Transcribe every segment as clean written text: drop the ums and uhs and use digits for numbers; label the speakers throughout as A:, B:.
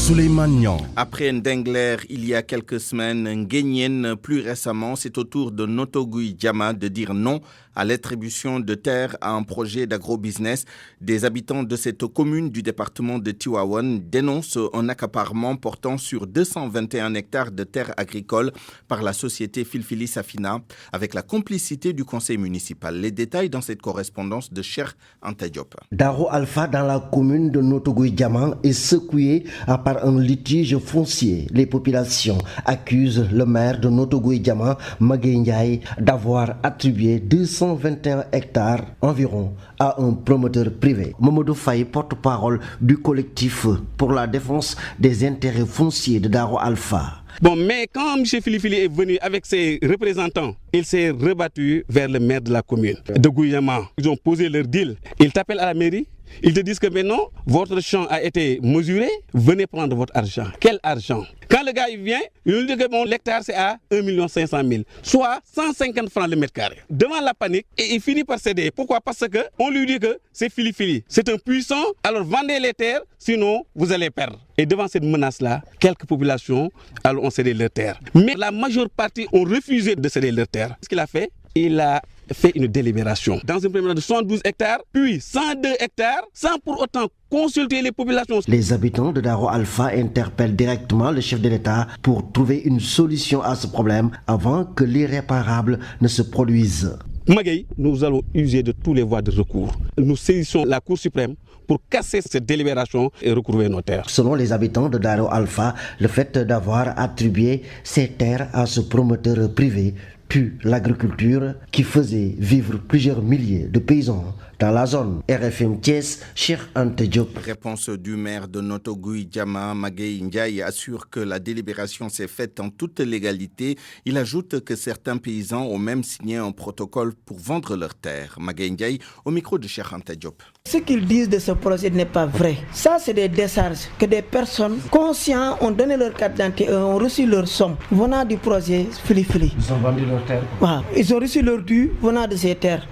A: Souleymane Niang.
B: Après Ndengler, il y a quelques semaines, Nguyen, plus récemment, c'est au tour de Notogui Diama de dire non à l'attribution de terres à un projet d'agrobusiness. Des habitants de cette commune du département de Tivaouane dénoncent un accaparement portant sur 221 hectares de terres agricoles par la société Filfili Safina avec la complicité du conseil municipal. Les détails dans cette correspondance de Cheikh Anta Diop.
C: Daro Alpha dans la commune de Notogui Diama est secoué par un litige foncier. Les populations accusent le maire de Notogui Diama, Magueye Ndiaye, d'avoir attribué 221 hectares environ à un promoteur privé. Mamadou Faye, porte-parole du collectif pour la défense des intérêts fonciers de Daro Alpha.
D: Bon, mais quand M. Filifili est venu avec ses représentants, il s'est rebattu vers le maire de la commune de Gouyama. Ils ont posé leur deal. Ils t'appellent à la mairie. Ils te disent que maintenant, votre champ a été mesuré, venez prendre votre argent. Quel argent? Quand le gars il vient, il nous dit que bon, l'hectare c'est à 1 500 000, soit 150 francs le mètre carré. Devant la panique, et il finit par céder. Pourquoi? Parce qu'on lui dit que c'est Filifili. C'est un puissant, alors vendez les terres, sinon vous allez perdre. Et devant cette menace-là, quelques populations ont cédé leurs terres. Mais la majeure partie ont refusé de céder leurs terres. Ce qu'il a fait, il a fait une délibération dans une première de 72 hectares, puis 102 hectares, sans pour autant consulter les populations.
C: Les habitants de Daro Alpha interpellent directement le chef de l'État pour trouver une solution à ce problème avant que l'irréparable ne se produise.
D: Magueye, nous allons user de tous les voies de recours. Nous saisissons la Cour suprême pour casser cette délibération et recouvrer nos terres.
C: Selon les habitants de Daro Alpha, le fait d'avoir attribué ces terres à ce promoteur privé tue l'agriculture qui faisait vivre plusieurs milliers de paysans dans la zone. RFM Thiès, Cheikh Anta Diop.
B: Réponse du maire de Notogui Diama, Magueye Ndiaye, assure que la délibération s'est faite en toute légalité. Il ajoute que certains paysans ont même signé un protocole pour vendre leurs terres. Magueye Ndiaye, au micro de Cheikh Anta Diop.
E: Ce qu'ils disent de ce projet n'est pas vrai. Ça, c'est des décharges que des personnes conscientes ont donné leur carte d'identité et ont reçu leur somme venant du projet Filifili.
C: Ils ont vendu leurs terres.
E: Voilà. Ils ont reçu leur dû venant de ces terres.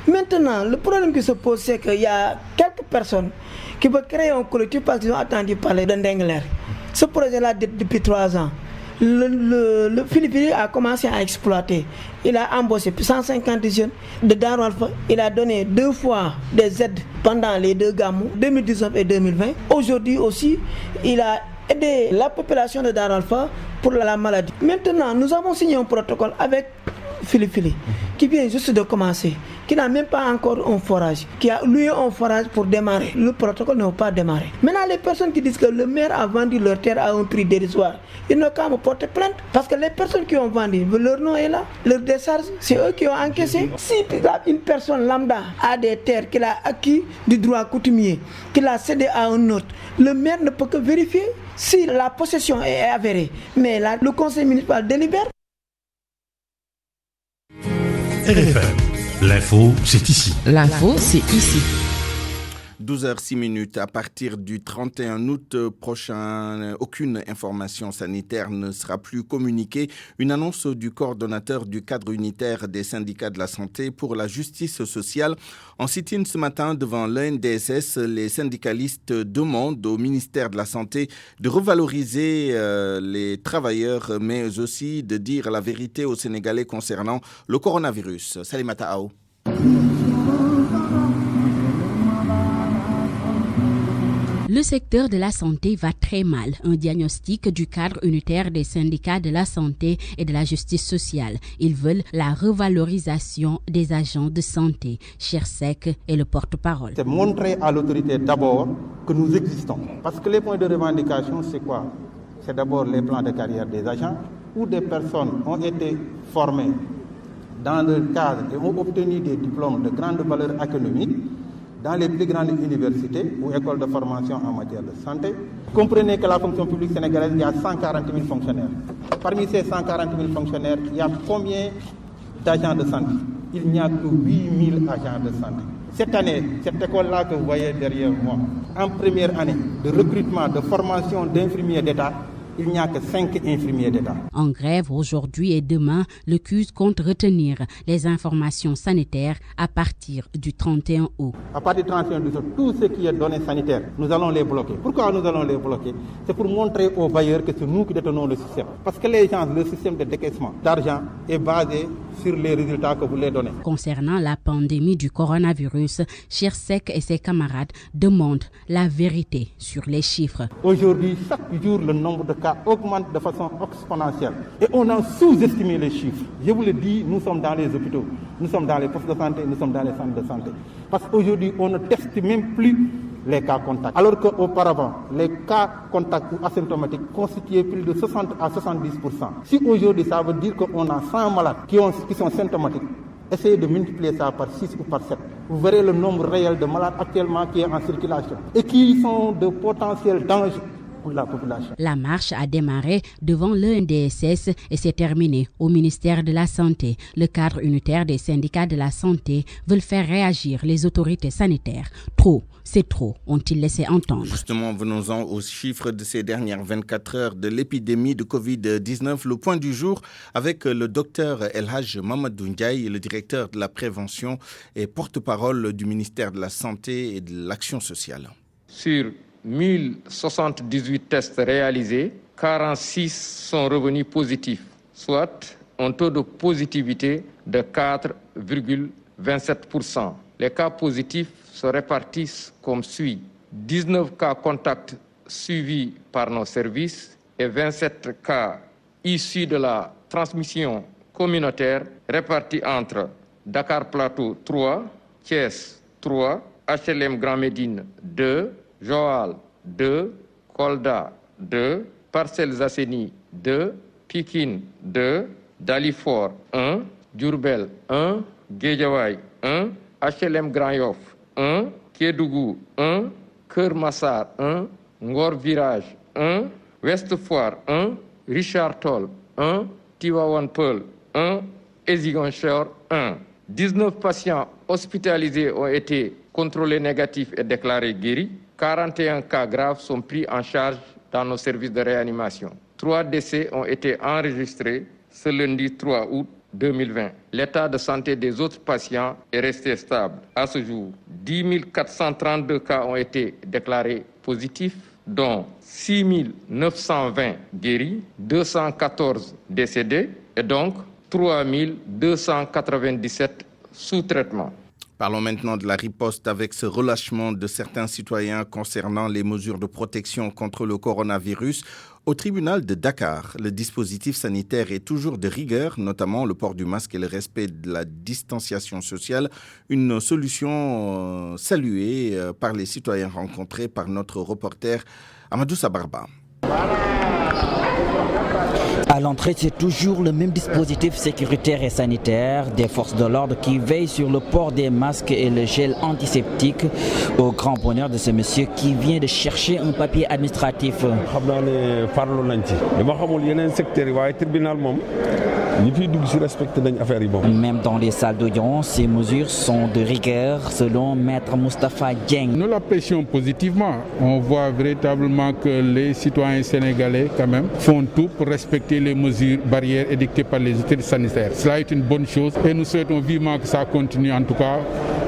E: Maintenant, le problème qui se pose, c'est qu'il y a quelques personnes qui veulent créer un collectif parce qu'ils ont entendu parler de Ndengler. Ce projet-là, depuis 3 ans, le Filifili a commencé à exploiter. Il a embauché 150 jeunes de Daro Alpha. Il a donné 2 fois des aides pendant les 2 gamous, 2019 et 2020. Aujourd'hui aussi, il a aidé la population de Daro Alpha pour la maladie. Maintenant, nous avons signé un protocole avec Filifili qui vient juste de commencer, qui n'a même pas encore un forage, qui a loué un forage pour démarrer. Le protocole n'a pas démarré. Maintenant, les personnes qui disent que le maire a vendu leur terre à un prix dérisoire, ils n'ont qu'à me porter plainte. Parce que les personnes qui ont vendu, leur nom est là, leur décharge, c'est eux qui ont encaissé. Si une personne lambda a des terres qu'il a acquis du droit coutumier, qu'il a cédé à un autre, le maire ne peut que vérifier si la possession est avérée. Mais là, le conseil municipal délibère.
A: RFM. L'info, c'est ici.
F: L'info, c'est ici.
B: 12h06. À partir du 31 août prochain, aucune information sanitaire ne sera plus communiquée. Une annonce du coordonnateur du cadre unitaire des syndicats de la santé pour la justice sociale. En sit-in ce matin devant l'ENDSS, les syndicalistes demandent au ministère de la Santé de revaloriser les travailleurs, mais aussi de dire la vérité aux Sénégalais concernant le coronavirus. Salimata Aou.
G: Le secteur de la santé va très mal. Un diagnostic du cadre unitaire des syndicats de la santé et de la justice sociale. Ils veulent la revalorisation des agents de santé. Chersek est le porte-parole.
H: C'est montrer à l'autorité d'abord que nous existons. Parce que les points de revendication, c'est quoi? C'est d'abord les plans de carrière des agents où des personnes ont été formées dans le cadre et ont obtenu des diplômes de grande valeur économique dans les plus grandes universités ou écoles de formation en matière de santé. Comprenez que la fonction publique sénégalaise, il y a 140 000 fonctionnaires. Parmi ces 140 000 fonctionnaires, il y a combien d'agents de santé? Il n'y a que 8 000 agents de santé. Cette année, cette école-là que vous voyez derrière moi, en première année de recrutement, de formation d'infirmiers d'État, il n'y a que 5 infirmiers d'État.
G: En grève aujourd'hui et demain, le CUS compte retenir les informations sanitaires à partir du 31 août.
H: À partir du 31 août, tout ce qui est données sanitaires, nous allons les bloquer. Pourquoi nous allons les bloquer? C'est pour montrer aux bailleurs que c'est nous qui détenons le système. Parce que les gens, le système de décaissement d'argent est basé sur les résultats que vous les donnez.
G: Concernant la pandémie du coronavirus, Chersek et ses camarades demandent la vérité sur les chiffres.
H: Aujourd'hui, chaque jour, le nombre de cas augmente de façon exponentielle. Et on a sous-estimé les chiffres. Je vous le dis, nous sommes dans les hôpitaux, nous sommes dans les postes de santé, nous sommes dans les centres de santé. Parce qu'aujourd'hui, on ne teste même plus les cas contacts. Alors qu'auparavant, les cas contacts ou asymptomatiques constituaient plus de 60 à 70%. Si aujourd'hui, ça veut dire qu'on a 100 malades qui sont symptomatiques, essayez de multiplier ça par 6 ou par 7. Vous verrez le nombre réel de malades actuellement qui est en circulation et qui sont de potentiels dangers pour la population.
G: La marche a démarré devant l'ENDSS et s'est terminée au ministère de la Santé. Le cadre unitaire des syndicats de la santé veulent faire réagir les autorités sanitaires. Trop, c'est trop, ont-ils laissé entendre.
B: Justement, venons-en aux chiffres de ces dernières 24 heures de l'épidémie de Covid-19. Le point du jour avec le docteur El Hadj Mamadou Ndiaye, le directeur de la prévention et porte-parole du ministère de la Santé et de l'Action sociale.
F: Sur 1078 tests réalisés, 46 sont revenus positifs, soit un taux de positivité de 4,27%. Les cas positifs se répartissent comme suit. 19 cas contacts suivis par nos services et 27 cas issus de la transmission communautaire répartis entre Dakar Plateau 3, Thiès 3, HLM Grand Médine 2, Joal 2, Kolda 2, Parcelles Assainies 2, Pikine 2, Dalifort 1, Diourbel 1, Guédiawaye 1, HLM Grand Yoff 1, Kédougou 1, Keur Massar 1, Ngor Virage 1, Ouest Foire 1, Richard Toll 1, Tivaouane Peulh 1 et Ziguinchor 1. 19 patients hospitalisés ont été contrôlés négatifs et déclarés guéris. 41 cas graves sont pris en charge dans nos services de réanimation. 3 décès ont été enregistrés ce lundi 3 août 2020. L'état de santé des autres patients est resté stable. À ce jour, 10 432 cas ont été déclarés positifs, dont 6 920 guéris, 214 décédés et donc 3 297 sous traitement.
B: Parlons maintenant de la riposte avec ce relâchement de certains citoyens concernant les mesures de protection contre le coronavirus. Au tribunal de Dakar, le dispositif sanitaire est toujours de rigueur, notamment le port du masque et le respect de la distanciation sociale. Une solution saluée par les citoyens rencontrés par notre reporter Amadou Sabarba.
I: À l'entrée, c'est toujours le même dispositif sécuritaire et sanitaire des forces de l'ordre qui veillent sur le port des masques et le gel antiseptique, au grand bonheur de ce monsieur qui vient de chercher un papier administratif. Même dans les salles d'audience, ces mesures sont de rigueur, selon Maître Moustapha Dieng.
J: Nous l'apprécions positivement. On voit véritablement que les citoyens sénégalais, quand même, font tout pour respecter les mesures barrières édictées par les autorités sanitaires. Cela est une bonne chose et nous souhaitons vivement que ça continue, en tout cas,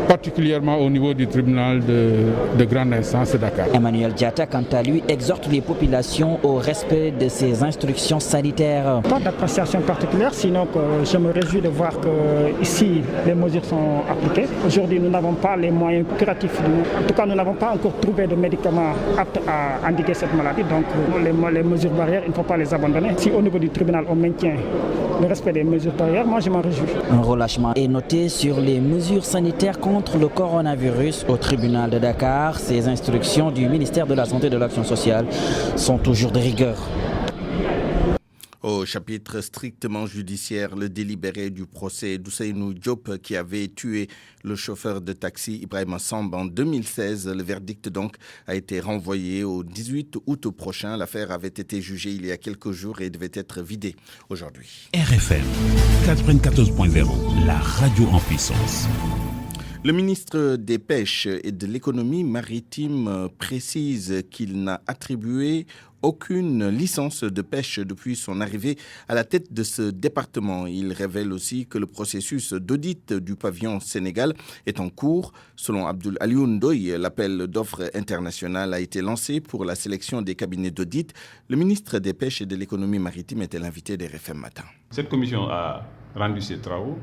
J: particulièrement au niveau du tribunal de grande instance de Dakar.
I: Emmanuel Diatta, quant à lui, exhorte les populations au respect de ces instructions sanitaires.
K: Pas d'appréciation particulière, sinon que je me réjouis de voir que ici les mesures sont appliquées. Aujourd'hui, nous n'avons pas les moyens curatifs. En tout cas, nous n'avons pas encore trouvé de médicaments aptes à endiguer cette maladie. Donc, les mesures barrières, il ne faut pas les abandonner. Si au niveau du tribunal, on maintient le respect des mesures barrières, moi je m'en réjouis.
I: Un relâchement est noté sur les mesures sanitaires contre le coronavirus au tribunal de Dakar. Ces instructions du ministère de la Santé et de l'Action sociale sont toujours de rigueur.
B: Au chapitre strictement judiciaire, le délibéré du procès d'Ousseynou Diop qui avait tué le chauffeur de taxi Ibrahima Samb en 2016. Le verdict donc a été renvoyé au 18 août prochain. L'affaire avait été jugée il y a quelques jours et devait être vidée aujourd'hui.
A: RFM 94.0, la radio en puissance.
B: Le ministre des Pêches et de l'Économie maritime précise qu'il n'a attribué aucune licence de pêche depuis son arrivée à la tête de ce département. Il révèle aussi que le processus d'audit du pavillon Sénégal est en cours. Selon Abdoul Alioune Ndoye, l'appel d'offres international a été lancé pour la sélection des cabinets d'audit. Le ministre des Pêches et de l'Économie maritime était l'invité des RFM Matin.
L: Cette commission a rendu ses travaux.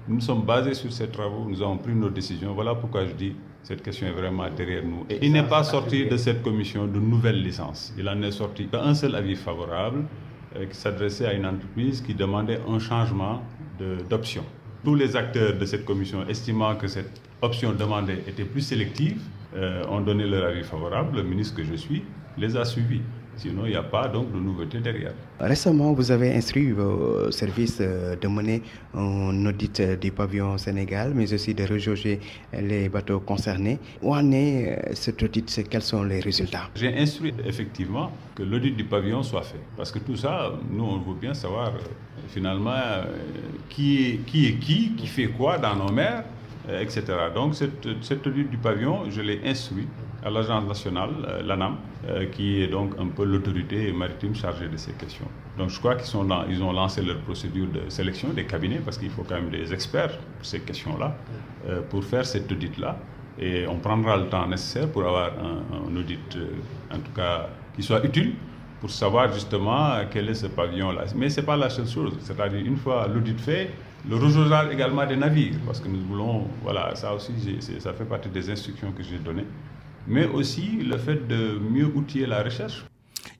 L: Nous sommes basés sur ces travaux, nous avons pris nos décisions. Voilà pourquoi je dis cette question est vraiment derrière nous. Et il n'est pas sorti de cette commission de nouvelles licences. Il en est sorti d'un seul avis favorable qui s'adressait à une entreprise qui demandait un changement d'option. Tous les acteurs de cette commission, estimant que cette option demandée était plus sélective, ont donné leur avis favorable. Le ministre que je suis les a suivis. Sinon, il n'y a pas donc de nouveauté derrière.
M: Récemment, vous avez instruit vos services de mener un audit du pavillon Sénégal, mais aussi de rejauger les bateaux concernés. Où en est cet audit? Quels sont les résultats?
L: J'ai instruit effectivement que l'audit du pavillon soit fait. Parce que tout ça, nous, on veut bien savoir finalement qui fait quoi dans nos mers, etc. Donc, cet audit du pavillon, je l'ai instruit à l'agence nationale, l'ANAM, qui est donc un peu l'autorité maritime chargée de ces questions. Donc je crois qu'ils ont lancé leur procédure de sélection des cabinets, parce qu'il faut quand même des experts pour ces questions-là, pour faire cet audit-là. Et on prendra le temps nécessaire pour avoir un audit, en tout cas, qui soit utile, pour savoir justement quel est ce pavillon-là. Mais ce n'est pas la seule chose, c'est-à-dire une fois l'audit fait, le rejoindre également des navires, parce que nous voulons, voilà, ça aussi, ça fait partie des instructions que j'ai données, mais aussi le fait de mieux outiller la recherche.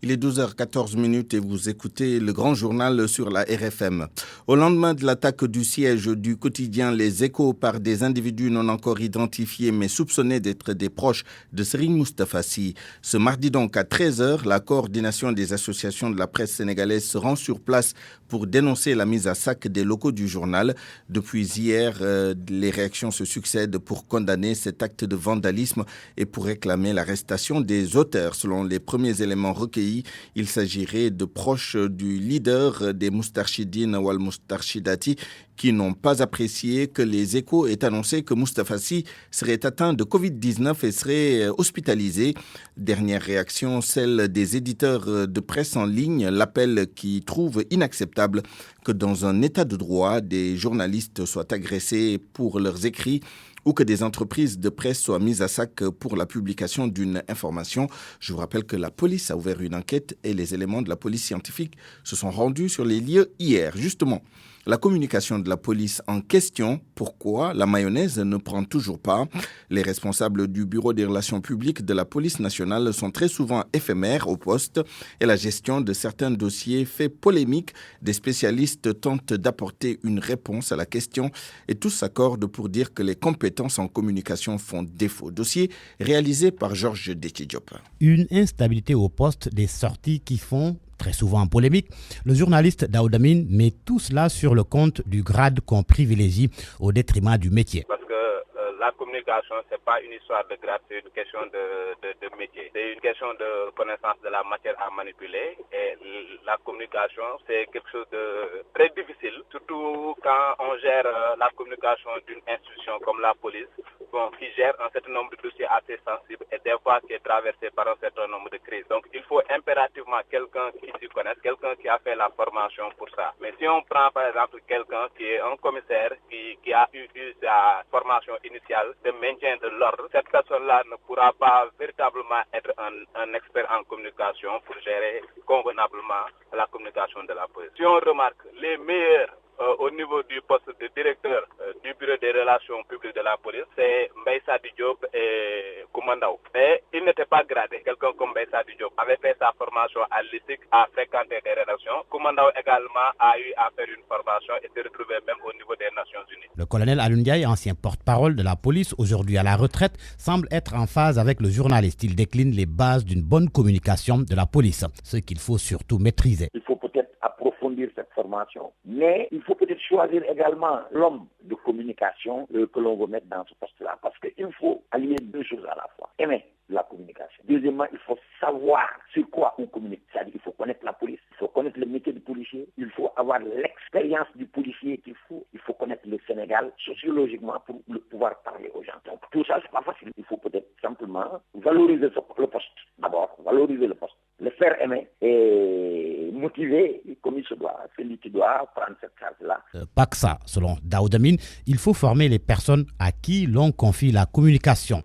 B: Il est 12h14 et vous écoutez le grand journal sur la RFM. Au lendemain de l'attaque du siège du quotidien Les Échos par des individus non encore identifiés mais soupçonnés d'être des proches de Serigne Moustapha Sy, ce mardi donc à 13h, la coordination des associations de la presse sénégalaise se rend sur place pour dénoncer la mise à sac des locaux du journal. Depuis hier, les réactions se succèdent pour condamner cet acte de vandalisme et pour réclamer l'arrestation des auteurs. Selon les premiers éléments recueillis, il s'agirait de proches du leader des Moustarchidines Wal Moustarchidati qui n'ont pas apprécié que Les Échos aient annoncé que Moustapha Sy serait atteint de Covid-19 et serait hospitalisé. Dernière réaction, celle des éditeurs de presse en ligne, l'appel qui trouve inacceptable que dans un état de droit, des journalistes soient agressés pour leurs écrits ou que des entreprises de presse soient mises à sac pour la publication d'une information. Je vous rappelle que la police a ouvert une enquête et les éléments de la police scientifique se sont rendus sur les lieux hier. Justement, la communication de la police en question, pourquoi la mayonnaise ne prend toujours pas? Les responsables du bureau des relations publiques de la police nationale sont très souvent éphémères au poste et la gestion de certains dossiers fait polémique. Des spécialistes tentent d'apporter une réponse à la question et tous s'accordent pour dire que les compétences en communication font défaut. Dossier réalisé par Georges Déthié-Diop.
N: Une instabilité au poste, des sorties qui font très souvent en polémique. Le journaliste Daoud Amin met tout cela sur le compte du grade qu'on privilégie au détriment du métier.
O: Parce que la communication, c'est pas une histoire de grade, c'est une question de métier. C'est une question de connaissance de la matière à manipuler. Et la communication, c'est quelque chose de très difficile, surtout quand on gère la communication d'une institution comme la police, qui gère un certain nombre de dossiers assez sensibles et des fois qui est traversé par un certain nombre de crises. Donc il faut impérativement quelqu'un qui s'y connaisse, quelqu'un qui a fait la formation pour ça. Mais si on prend par exemple quelqu'un qui est un commissaire qui a eu sa formation initiale de maintien de l'ordre, cette personne-là ne pourra pas véritablement être un expert en communication pour gérer convenablement la communication de la police. Si on remarque les meilleurs au niveau du poste de directeur du bureau des relations publiques de la police, c'est Mbaye Sadi Diop et Koumandaou. Mais il n'était pas gradé. Quelqu'un comme Mbaye Sadi Diop avait fait sa formation à l'ISIC, a fréquenté des rédactions. Koumandaou également a eu à faire une formation et s'est retrouvé même au niveau des Nations Unies.
N: Le colonel Alioune Ndiaye, ancien porte-parole de la police, aujourd'hui à la retraite, semble être en phase avec le journaliste. Il décline les bases d'une bonne communication de la police, ce qu'il faut surtout maîtriser.
P: Il faut peut-être approfondir approfondir cette formation. Mais il faut peut-être choisir également l'homme de communication que l'on veut mettre dans ce poste-là. Parce qu'il faut allier deux choses à la fois. Aimer la communication. Deuxièmement, il faut savoir sur quoi on communique. C'est-à-dire qu'il faut connaître la police, il faut connaître le métier du policier, il faut avoir l'expérience du policier il faut connaître le Sénégal sociologiquement pour pouvoir parler aux gens. Donc tout ça, c'est pas facile. Il faut peut-être simplement valoriser le poste. D'abord, valoriser le poste, le faire aimer et motiver comme il se doit. Celui qui doit prendre cette charge-là.
N: Pas que ça, selon Daoudamine, il faut former les personnes à qui l'on confie la communication.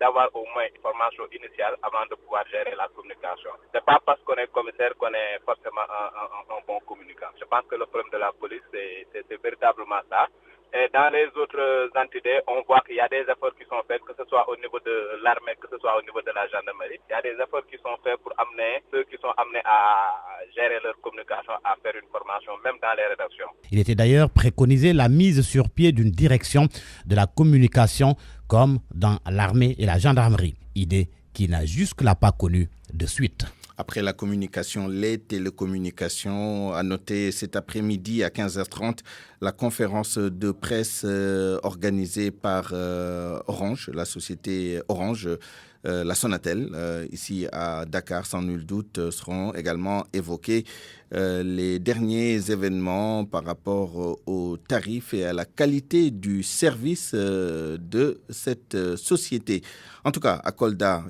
O: D'avoir au moins une formation initiale avant de pouvoir gérer la communication. C'est pas parce qu'on est commissaire qu'on est forcément un bon communicant. Je pense que le problème de la police, c'est véritablement ça. Et dans les autres entités, on voit qu'il y a des efforts qui sont faits, que ce soit au niveau de l'armée, que ce soit au niveau de la gendarmerie. Il y a des efforts qui sont faits pour amener ceux qui sont amenés à gérer leur communication à faire une formation, même dans les rédactions.
N: Il était d'ailleurs préconisé la mise sur pied d'une direction de la communication comme dans l'armée et la gendarmerie, idée qui n'a jusque-là pas connue de suite.
B: Après la communication, les télécommunications, à noter cet après-midi à 15h30, la conférence de presse organisée par Orange, la société Orange, la Sonatel, ici à Dakar, sans nul doute, seront également évoqués les derniers événements par rapport aux tarifs et à la qualité du service de cette société. En tout cas, à Kolda,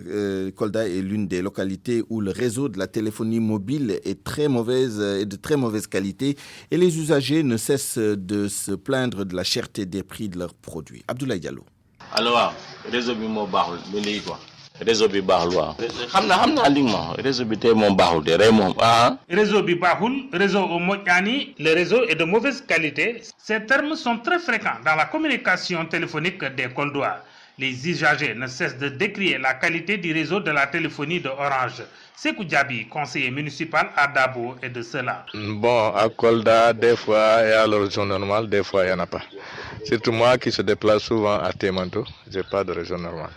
B: Kolda est l'une des localités où le réseau de la téléphonie mobile est très mauvaise et de très mauvaise qualité et les usagers ne cessent de se plaindre de la cherté des prix de leurs produits. Abdoulaye Diallo.
Q: Alors, réseau réseau bi baaxul waaw xam naa li ma réseau bi tey moom baaxul de rey moom
R: réseau bi baaxul réseau au moƴƴaani le réseau est de mauvaise qualité. Ces termes sont très fréquents dans la communication téléphonique des Koldois. Les usagers ne cessent de décrier la qualité du réseau de la téléphonie de Orange. Sekou Diaby, conseiller municipal à Dabo, est de cela.
S: Bon, à Kolda, des fois, et à l'horizon normal, des fois, il n'y en a pas. Surtout moi qui se déplace souvent à Témanto, je n'ai pas de réseau normal.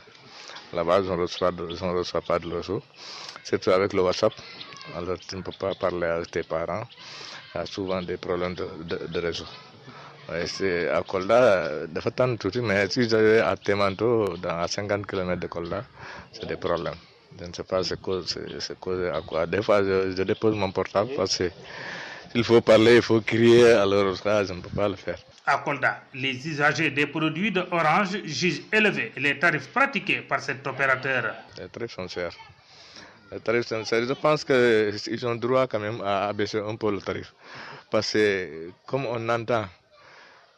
S: Là-bas, on ne reçoit pas de réseau. Surtout avec le WhatsApp. Alors, tu ne peux pas parler avec tes parents. Il y a souvent des problèmes de réseau. Ouais, c'est à Kolda, de fait, mais si j'allais à Témanto, à 50 km de Kolda, c'est des problèmes. Je ne sais pas c'est causé à quoi. Des fois, je dépose mon portable parce qu'il faut parler, il faut crier, alors ça, je ne peux pas le faire.
R: À Kolda, les usagers des produits de Orange jugent élevés les tarifs pratiqués par cet opérateur.
S: Les tarifs sont chers. Je pense qu'ils ont droit quand même à abaisser un peu le tarif. Parce que, comme on entend,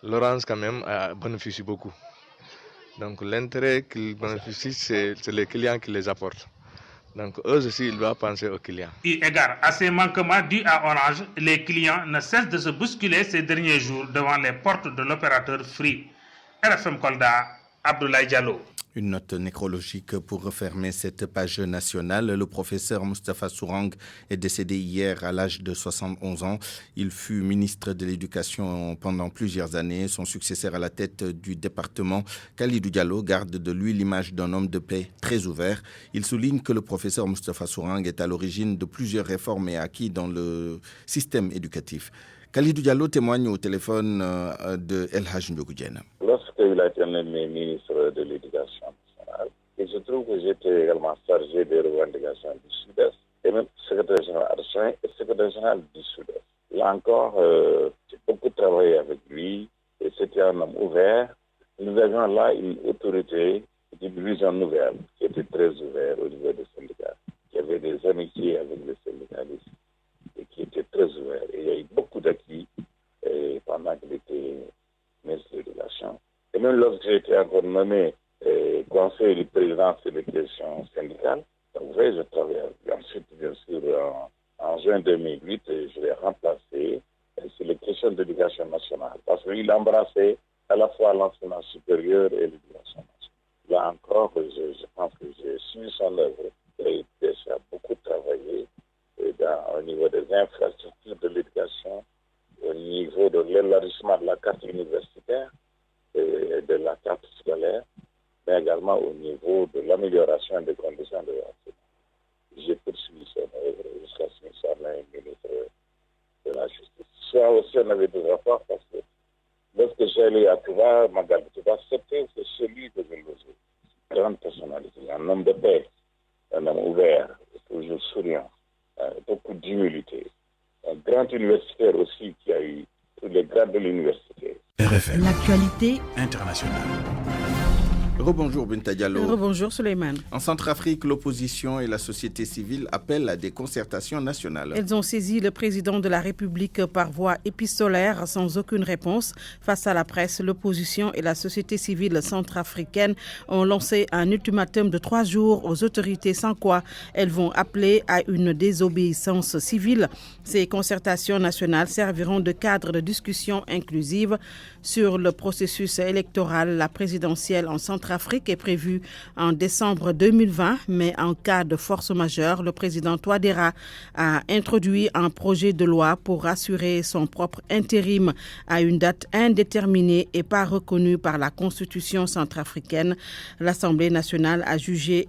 S: l'Orange quand même bénéficie beaucoup. Donc l'intérêt qu'ils bénéficient, c'est les clients qui les apportent. Donc eux aussi, ils doivent penser aux clients.
R: Eu égard à ces manquements dus à Orange, les clients ne cessent de se bousculer ces derniers jours devant les portes de l'opérateur Free. RFM Kolda, Abdoulaye Diallo.
B: Une note nécrologique pour refermer cette page nationale. Le professeur Moustapha Sourang est décédé hier à l'âge de 71 ans. Il fut ministre de l'Éducation pendant plusieurs années. Son successeur à la tête du département, Khalidou Diallo, garde de lui l'image d'un homme de paix très ouvert. Il souligne que le professeur Moustapha Sourang est à l'origine de plusieurs réformes et acquis dans le système éducatif. Khalidou Diallo témoigne au téléphone de El Hadj Ndiogou Diène.
T: Lorsqu'il a été nommé ministre de l'Éducation nationale, et je trouve que j'étais également chargé des revendications du Sud-Est, et même secrétaire général adjoint et secrétaire général du Sud-Est. Là encore, j'ai beaucoup travaillé avec lui, et c'était un homme ouvert. Nous avions là une autorité, une vision nouvelle, qui était très ouverte au niveau des syndicats, qui avait des amitiés avec les syndicalistes, et qui était très ouvert. Et il y a eu beaucoup d'acquis pendant qu'il était ministre de l'Éducation. Et même lorsque j'ai été encore nommé conseiller du président sur les questions syndicales, vous voyez, je travaille avec lui. Ensuite, bien sûr, en juin 2008, je l'ai remplacé sur les questions d'éducation nationale, parce qu'il embrassait à la fois l'enseignement supérieur et l'éducation nationale. Là encore, je pense que j'ai suivi son œuvre et j'ai beaucoup travaillé au niveau des infrastructures de l'éducation, au niveau de l'élargissement de la carte universitaire et de la carte scolaire, mais également au niveau de l'amélioration des conditions de l'enseignement. J'ai poursuivi son œuvre jusqu'à ce qu'il soit ministre de la Justice. ça aussi, on avait des rapports parce que lorsque j'allais à Touba, Magal de Touba, c'était celui de Véloso. Grande personnalité, un homme de paix, un homme ouvert, toujours souriant, beaucoup d'humilité. Un grand universitaire aussi qui a eu tous les grades de l'université.
A: RFM.
U: L'actualité
A: internationale.
B: Rebonjour Binta Diallo.
U: Rebonjour Souleymane.
B: En Centrafrique, l'opposition et la société civile appellent à des concertations nationales.
U: Elles ont saisi le président de la République par voie épistolaire sans aucune réponse. Face à la presse, l'opposition et la société civile centrafricaine ont lancé un ultimatum de 3 jours aux autorités sans quoi elles vont appeler à une désobéissance civile. Ces concertations nationales serviront de cadre de discussion inclusive sur le processus électoral. La présidentielle en Centrafrique est prévue en décembre 2020, mais en cas de force majeure, le président Touadéra a introduit un projet de loi pour assurer son propre intérim à une date indéterminée et pas reconnue par la Constitution centrafricaine. L'Assemblée nationale a jugé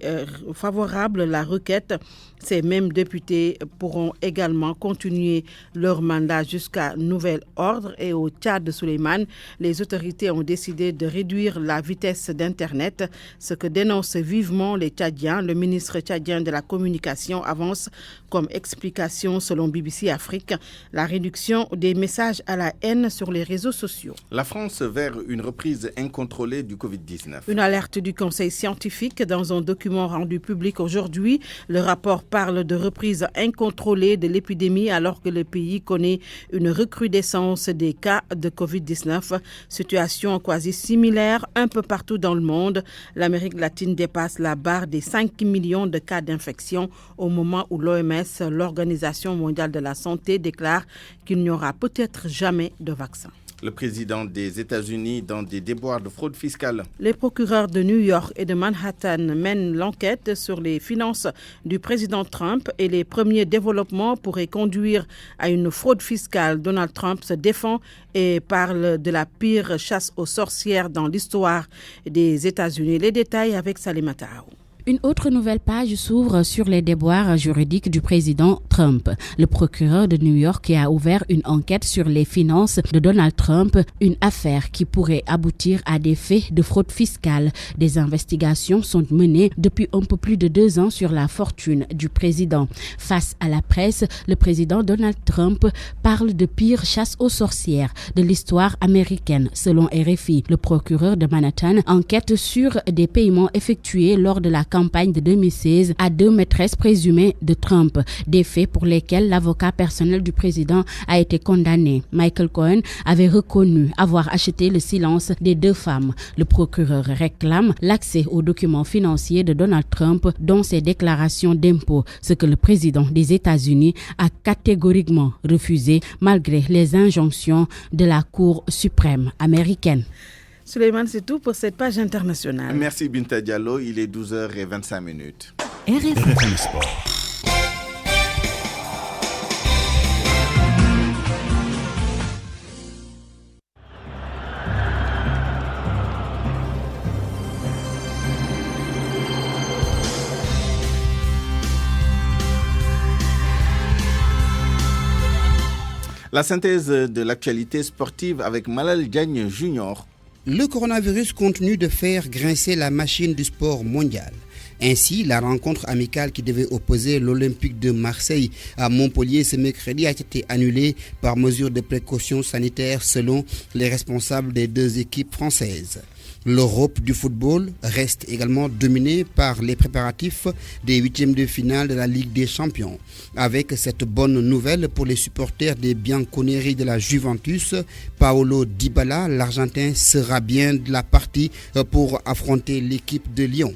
U: favorable la requête. Ces mêmes députés pourront également continuer leur mandat jusqu'à nouvel ordre. Et au Tchad de Souleymane, les autorités ont décidé de réduire la vitesse d'Internet, ce que dénoncent vivement les Tchadiens. Le ministre tchadien de la Communication avance comme explication, selon BBC Afrique, la réduction des messages à la haine sur les réseaux sociaux.
B: La France vers une reprise incontrôlée du Covid-19.
U: Une alerte du Conseil scientifique dans un document rendu public aujourd'hui. Le rapport parle de reprise incontrôlée de l'épidémie alors que le pays connaît une recrudescence des cas de Covid-19. Situation quasi similaire un peu partout dans le monde. L'Amérique latine dépasse la barre des 5 millions de cas d'infection au moment où l'OMS, l'Organisation mondiale de la santé, déclare qu'il n'y aura peut-être jamais de vaccin.
B: Le président des États-Unis dans des déboires de fraude fiscale.
U: Les procureurs de New York et de Manhattan mènent l'enquête sur les finances du président Trump et les premiers développements pourraient conduire à une fraude fiscale. Donald Trump se défend et parle de la pire chasse aux sorcières dans l'histoire des États-Unis. Les détails avec Salima Tahaou.
G: Une autre nouvelle page s'ouvre sur les déboires juridiques du président Trump. Le procureur de New York a ouvert une enquête sur les finances de Donald Trump, une affaire qui pourrait aboutir à des faits de fraude fiscale. Des investigations sont menées depuis un peu plus de 2 ans sur la fortune du président. Face à la presse, le président Donald Trump parle de pire chasse aux sorcières de l'histoire américaine. Selon RFI, le procureur de Manhattan enquête sur des paiements effectués lors de la campagne de 2016 à 2 maîtresses présumées de Trump, des faits pour lesquels l'avocat personnel du président a été condamné. Michael Cohen avait reconnu avoir acheté le silence des 2 femmes. Le procureur réclame l'accès aux documents financiers de Donald Trump, dont ses déclarations d'impôts, ce que le président des États-Unis a catégoriquement refusé malgré les injonctions de la Cour suprême américaine.
U: Souleymane, c'est tout pour cette page internationale.
B: Merci Binta Diallo, il est 12h25.
U: RFM
A: Sport.
B: La synthèse de l'actualité sportive avec Malal Diagne Junior.
V: Le coronavirus continue de faire grincer la machine du sport mondial. Ainsi, la rencontre amicale qui devait opposer l'Olympique de Marseille à Montpellier ce mercredi a été annulée par mesure de précaution sanitaire selon les responsables des 2 équipes françaises. L'Europe du football reste également dominée par les préparatifs des 8e de finale de la Ligue des Champions. Avec cette bonne nouvelle pour les supporters des Bianconeri de la Juventus, Paolo Dybala, l'Argentin, sera bien de la partie pour affronter l'équipe de Lyon.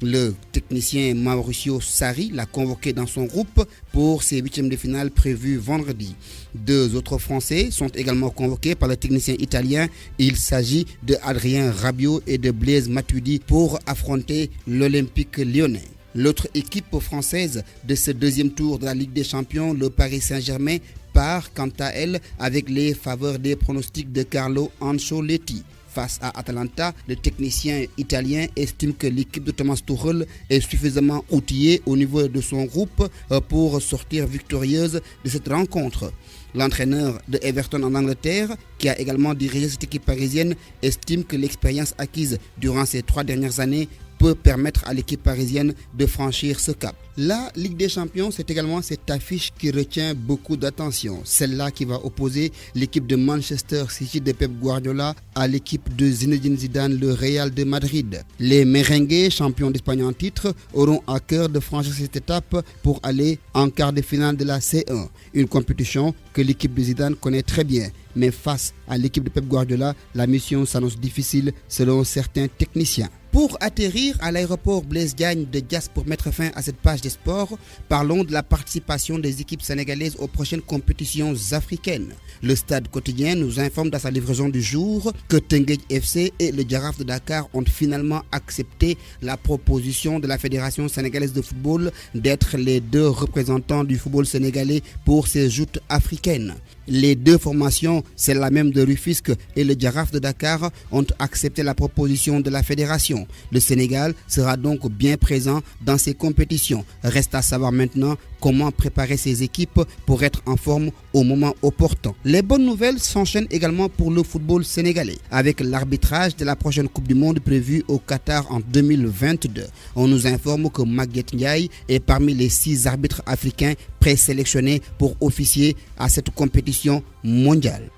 V: Le technicien Mauricio Sarri l'a convoqué dans son groupe pour ses 8e de finale prévus vendredi. 2 autres Français sont également convoqués par le technicien italien. Il s'agit de Adrien Rabiot et de Blaise Matuidi pour affronter l'Olympique lyonnais. L'autre équipe française de ce 2e tour de la Ligue des Champions, le Paris Saint-Germain, part quant à elle avec les faveurs des pronostics de Carlo Ancelotti. Face à Atalanta, le technicien italien estime que l'équipe de Thomas Tuchel est suffisamment outillée au niveau de son groupe pour sortir victorieuse de cette rencontre. L'entraîneur de Everton en Angleterre, qui a également dirigé cette équipe parisienne, estime que l'expérience acquise durant ces 3 dernières années peut permettre à l'équipe parisienne de franchir ce cap. La Ligue des Champions, c'est également cette affiche qui retient beaucoup d'attention. Celle-là qui va opposer l'équipe de Manchester City de Pep Guardiola à l'équipe de Zinedine Zidane, le Real de Madrid. Les Merengues, champions d'Espagne en titre, auront à cœur de franchir cette étape pour aller en quart de finale de la C1. Une compétition que l'équipe de Zidane connaît très bien. Mais face à l'équipe de Pep Guardiola, la mission s'annonce difficile selon certains techniciens. Pour atterrir à l'aéroport Blaise Diagne de Diass pour mettre fin à cette page des sports, parlons de la participation des équipes sénégalaises aux prochaines compétitions africaines. Le Stade Quotidien nous informe dans sa livraison du jour que Teungueth FC et le Jaraaf de Dakar ont finalement accepté la proposition de la Fédération sénégalaise de football d'être les 2 représentants du football sénégalais pour ces joutes africaines. Les 2 formations, celle la même de Rufisque et le Jaraaf de Dakar, ont accepté la proposition de la fédération. Le Sénégal sera donc bien présent dans ces compétitions. Reste à savoir maintenant comment préparer ces équipes pour être en forme au moment opportun. Les bonnes nouvelles s'enchaînent également pour le football sénégalais, avec l'arbitrage de la prochaine Coupe du Monde prévue au Qatar en 2022. On nous informe que Maguette Ndiaye est parmi les 6 arbitres africains présélectionnés pour officier à cette compétition mondiale.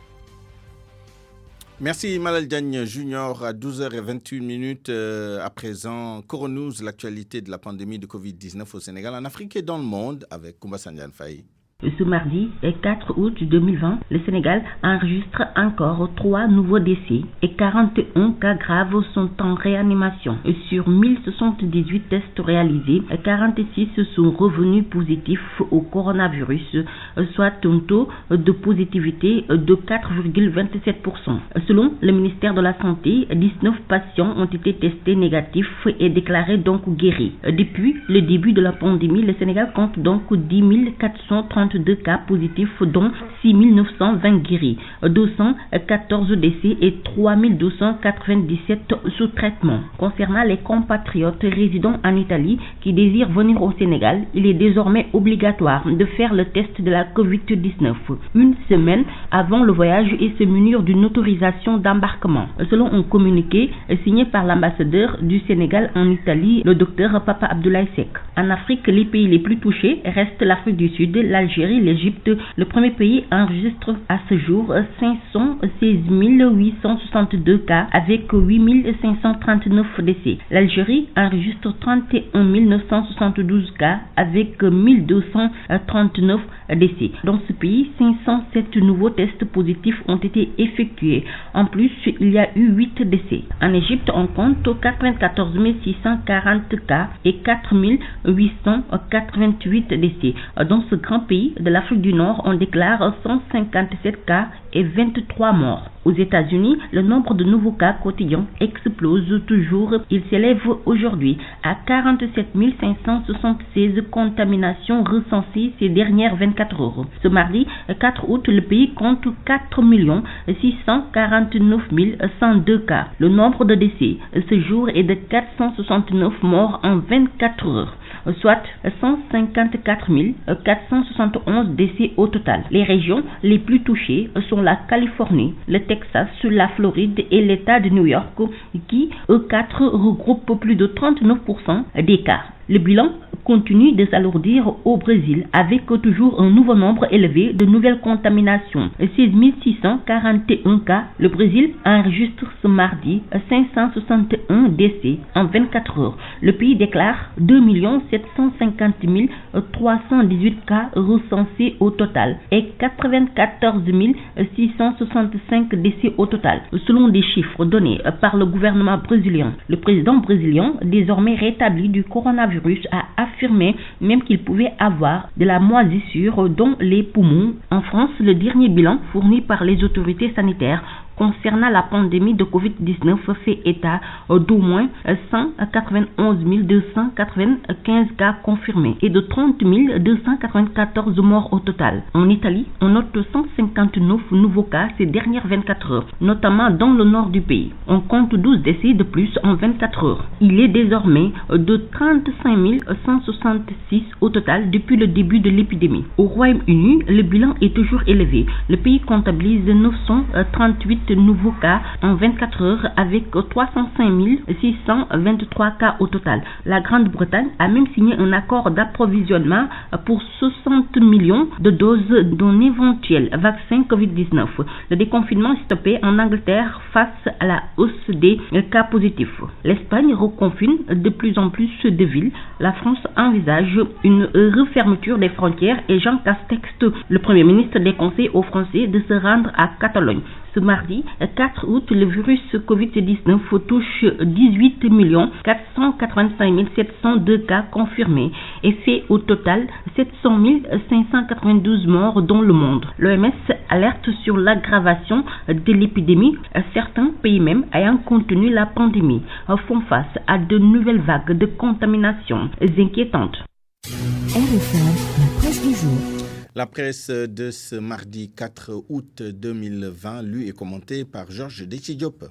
B: Merci Malal Diagne Junior. À 12h28 à présent, Coronews, l'actualité de la pandémie de Covid-19 au Sénégal, en Afrique et dans le monde avec Koumba Sandiane Faye.
C: Ce mardi 4 août 2020, le Sénégal enregistre encore 3 nouveaux décès et 41 cas graves sont en réanimation. Sur 1078 tests réalisés, 46 sont revenus positifs au coronavirus, soit un taux de positivité de 4,27%. Selon le ministère de la Santé, 19 patients ont été testés négatifs et déclarés donc guéris. Depuis le début de la pandémie, le Sénégal compte donc 10 432 cas positifs, dont 6 920 guéris, 214 décès et 3 297 sous traitement. Concernant les compatriotes résidant en Italie qui désirent venir au Sénégal, il est désormais obligatoire de faire le test de la Covid-19 une semaine avant le voyage et se munir d'une autorisation d'embarquement. Selon un communiqué signé par l'ambassadeur du Sénégal en Italie, le docteur Papa Abdoulaye Seck. En Afrique, les pays les plus touchés restent l'Afrique du Sud, l'Algérie, l'Égypte. Le premier pays enregistre à ce jour 516 862 cas avec 8 539 décès. L'Algérie enregistre 31 972 cas avec 1239 décès. Dans ce pays, 507 nouveaux tests positifs ont été effectués. En plus, il y a eu 8 décès. En Égypte, on compte 94 640 cas et 4 888 décès. Dans ce grand pays de l'Afrique du Nord, on déclare 157 cas et 23 morts. Aux États-Unis, le nombre de nouveaux cas quotidiens explose toujours. Il s'élève aujourd'hui à 47 576 contaminations recensées ces dernières 24 heures. Ce mardi 4 août, le pays compte 4 649 102 cas. Le nombre de décès ce jour est de 469 morts en 24 heures, soit 154 471 décès au total. Les régions les plus touchées sont la Californie, le Texas, la Floride et l'État de New York qui, eux 4, regroupent plus de 39% des cas. Le bilan continue de s'alourdir au Brésil avec toujours un nouveau nombre élevé de nouvelles contaminations. 16 641 cas. Le Brésil enregistre ce mardi 561 décès en 24 heures. Le pays déclare 2 750 318 cas recensés au total et 94 665 décès au total. Selon des chiffres donnés par le gouvernement brésilien, le président brésilien, désormais rétabli du coronavirus, a affirmé même qu'il pouvait avoir de la moisissure dans les poumons. En France, le dernier bilan fourni par les autorités sanitaires concernant la pandémie de Covid-19 fait état d'au moins 191 295 cas confirmés et de 30 294 morts au total. En Italie, on note 159 nouveaux cas ces dernières 24 heures, notamment dans le nord du pays. On compte 12 décès de plus en 24 heures. Il est désormais de 35 166 au total depuis le début de l'épidémie. Au Royaume-Uni, le bilan est toujours élevé. Le pays comptabilise 938 nouveaux cas en 24 heures avec 305 623 cas au total. La Grande-Bretagne a même signé un accord d'approvisionnement pour 60 millions de doses d'un éventuel vaccin Covid-19. Le déconfinement est stoppé en Angleterre face à la hausse des cas positifs. L'Espagne reconfine de plus en plus de villes. La France envisage une refermeture des frontières et Jean Castex, le Premier ministre, déconseille aux Français de se rendre à Catalogne. Ce mardi 4 août, le virus Covid-19 touche 18 485 702 cas confirmés et fait au total 700 592 morts dans le monde. L'OMS alerte sur l'aggravation de l'épidémie. Certains pays même ayant contenu la pandémie font face à de nouvelles vagues de contamination inquiétantes.
D: RFM, la presse du jour.
B: La presse de ce mardi 4 août 2020, lue et commentée par Georges Déthié-Diop.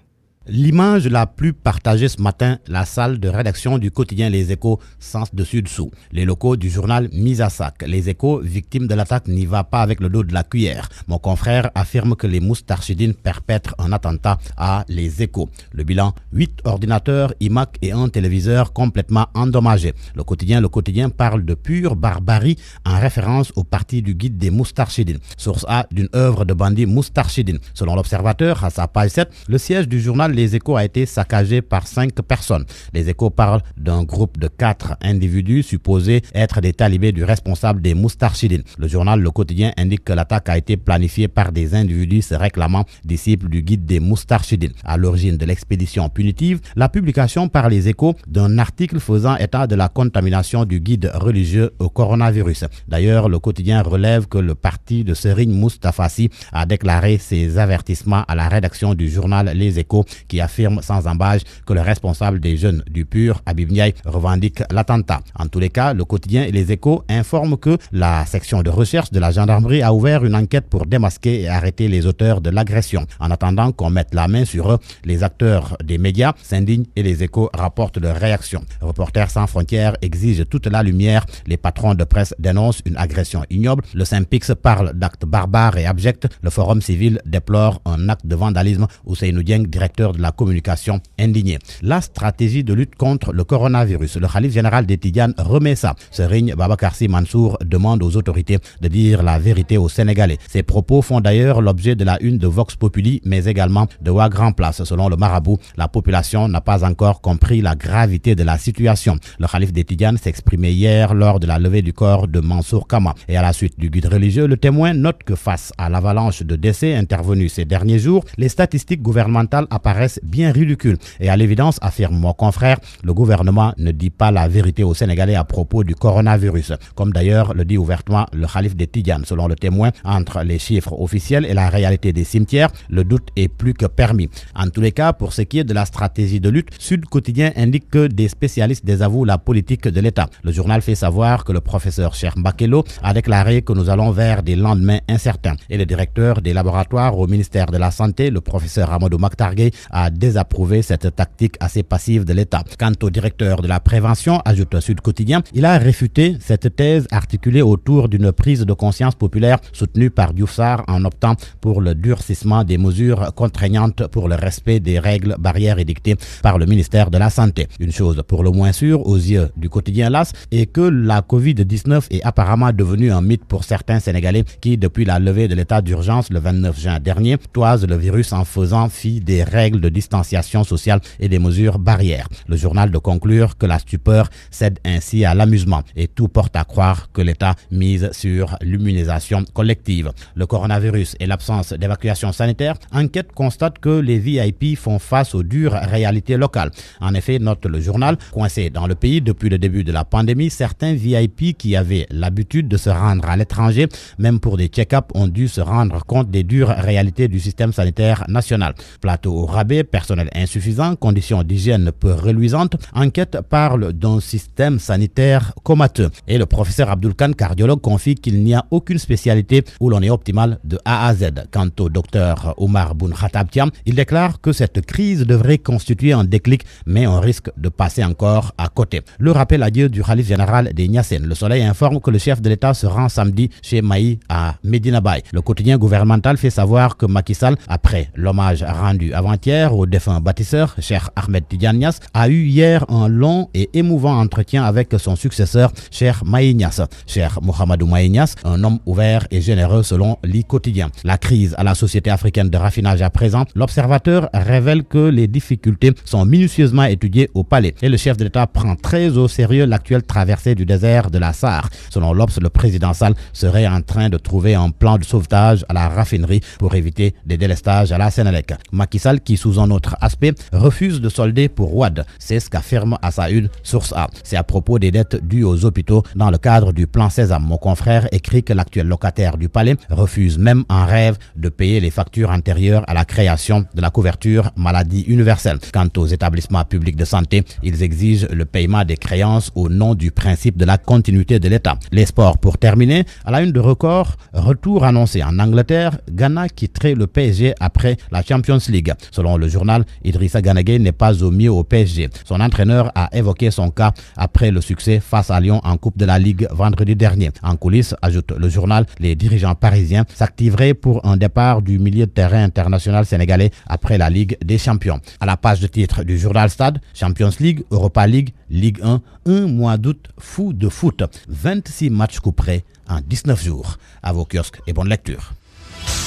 N: L'image la plus partagée ce matin, la salle de rédaction du quotidien Les Échos, sens dessus-dessous. Les locaux du journal mis à sac. Les Échos, victimes de l'attaque, n'y va pas avec le dos de la cuillère. Mon confrère affirme que les Moustarchidines perpètrent un attentat à Les Échos. Le bilan, 8 ordinateurs, iMac et un téléviseur complètement endommagés. Le quotidien parle de pure barbarie en référence au parti du guide des Moustarchidines. Source A d'une œuvre de bandits Moustarchidines. Selon l'Observateur, à sa page 7, le siège du journal Les Échos a été saccagé par 5 personnes. Les Échos parlent d'un groupe de 4 individus supposés être des talibés du responsable des Moustarchidines. Le journal Le Quotidien indique que l'attaque a été planifiée par des individus se réclamant disciples du guide des Moustarchidines. À l'origine de l'expédition punitive, la publication par Les Échos d'un article faisant état de la contamination du guide religieux au coronavirus. D'ailleurs, Le Quotidien relève que le parti de Serigne Moustapha Sy a déclaré ses avertissements à la rédaction du journal Les Échos, qui affirme sans embâche que le responsable des jeunes du PUR, Habib Ndiaye, revendique l'attentat. En tous les cas, Le Quotidien et Les Échos informent que la section de recherche de la gendarmerie a ouvert une enquête pour démasquer et arrêter les auteurs de l'agression. En attendant qu'on mette la main sur eux, les acteurs des médias s'indignent et Les Échos rapportent leur réaction. Reporters sans frontières exigent toute la lumière. Les patrons de presse dénoncent une agression ignoble. Le Synpics parle d'actes barbares et abjects. Le Forum civil déplore un acte de vandalisme. Ousseynou Dieng, directeur de la communication, indigné. La stratégie de lutte contre le coronavirus. Le khalife général des Tidjanes remet ça. Serigne Babacar Sy Mansour demande aux autorités de dire la vérité aux Sénégalais. Ces propos font d'ailleurs l'objet de la une de Vox Populi, mais également de Wa Grand Place. Selon le marabout, la population n'a pas encore compris la gravité de la situation. Le khalife des Tidjanes s'exprimait hier lors de la levée du corps de Mansour Kama. Et à la suite du guide religieux, le Témoin note que face à l'avalanche de décès intervenus ces derniers jours, les statistiques gouvernementales apparaissent bien ridicule. Et à l'évidence, affirme mon confrère, le gouvernement ne dit pas la vérité aux Sénégalais à propos du coronavirus. Comme d'ailleurs le dit ouvertement le khalife des Tidjanes. Selon le Témoin, entre les chiffres officiels et la réalité des cimetières, le doute est plus que permis. En tous les cas, pour ce qui est de la stratégie de lutte, Sud Quotidien indique que des spécialistes désavouent la politique de l'État. Le journal fait savoir que le professeur Cheikh Mbakelo a déclaré que nous allons vers des lendemains incertains. Et le directeur des laboratoires au ministère de la Santé, le professeur Amadou Maktargué, a désapprouvé cette tactique assez passive de l'État. Quant au directeur de la prévention, ajoute Sud Quotidien, il a réfuté cette thèse articulée autour d'une prise de conscience populaire soutenue par Diouf Sarr en optant pour le durcissement des mesures contraignantes pour le respect des règles barrières édictées par le ministère de la Santé. Une chose pour le moins sûre aux yeux du quotidien LAS est que la Covid-19 est apparemment devenue un mythe pour certains Sénégalais qui, depuis la levée de l'état d'urgence le 29 juin dernier, toisent le virus en faisant fi des règles règles de distanciation sociale et des mesures barrières. Le journal de conclure que la stupeur cède ainsi à l'amusement et tout porte à croire que l'État mise sur l'immunisation collective. Le coronavirus et l'absence d'évacuation sanitaire, enquête constate que les VIP font face aux dures réalités locales. En effet, note le journal, coincé dans le pays depuis le début de la pandémie, certains VIP qui avaient l'habitude de se rendre à l'étranger, même pour des check-ups, ont dû se rendre compte des dures réalités du système sanitaire national. Plateau au rabais, personnel insuffisant, conditions d'hygiène peu reluisantes, enquête parle d'un système sanitaire comateux. Et le professeur Abdoul Khan, cardiologue, confie qu'il n'y a aucune spécialité où l'on est optimal de A à Z. Quant au docteur Omar Boun Khattab Thiam, il déclare que cette crise devrait constituer un déclic, mais on risque de passer encore à côté. Le rappel à Dieu du khalife général des Niassènes. Le Soleil informe que le chef de l'État se rend samedi chez Maï à Medina Baye. Le quotidien gouvernemental fait savoir que Macky Sall, après l'hommage rendu avant-hier au défunt bâtisseur, Cheikh Ahmed Tidiane Niasse, a eu hier un long et émouvant entretien avec son successeur, Cheikh Maï Niasse. Cheikh Mohamedou Maï Niasse, un homme ouvert et généreux selon l'I quotidien. La crise à la Société africaine de raffinage à présent, l'observateur révèle que les difficultés sont minutieusement étudiées au palais et le chef de l'État prend très au sérieux l'actuelle traversée du désert de la Sahara. Selon l'Obs, le président Sall serait en train de trouver un plan de sauvetage à la raffinerie pour éviter des délestages à la Sénélec. Macky Sall, qui sous un autre aspect refuse de solder pour Wade, c'est ce qu'affirme à sa une Source A. C'est à propos des dettes dues aux hôpitaux dans le cadre du plan Sésame. Mon confrère écrit que l'actuel locataire du palais refuse même en rêve de payer les factures antérieures à la création de la couverture maladie universelle. Quant aux établissements publics de santé, ils exigent le paiement des créances au nom du principe de la continuité de l'État. Les sports pour terminer, à la une de Record, retour annoncé en Angleterre, Ghana quitterait le PSG après la Champions League. Selon le journal, Idrissa Gana Gueye n'est pas au mieux au PSG. Son entraîneur a évoqué son cas après le succès face à Lyon en Coupe de la Ligue vendredi dernier. En coulisses, ajoute le journal, les dirigeants parisiens s'activeraient pour un départ du milieu de terrain international sénégalais après la Ligue des Champions. À la page de titre du journal Stade, Champions League, Europa League, Ligue 1, un mois d'août fou de foot. 26 matchs couperés en 19 jours. À vos kiosques et bonne lecture.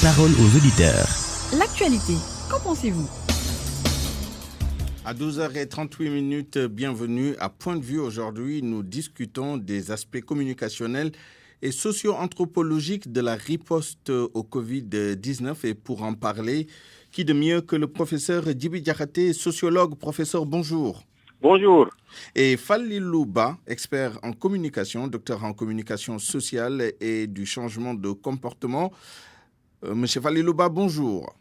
A: Parole aux auditeurs.
E: L'actualité, qu'en pensez-vous?
B: À 12h38, bienvenue à Point de vue. Aujourd'hui, nous discutons des aspects communicationnels et socio-anthropologiques de la riposte au Covid-19. Et pour en parler, qui de mieux que le professeur Djibi Diakhaté, sociologue. Professeur, bonjour.
H: Bonjour.
B: Et Falilou Ba, expert en communication, docteur en communication sociale et du changement de comportement. Monsieur Falilou Ba, bonjour.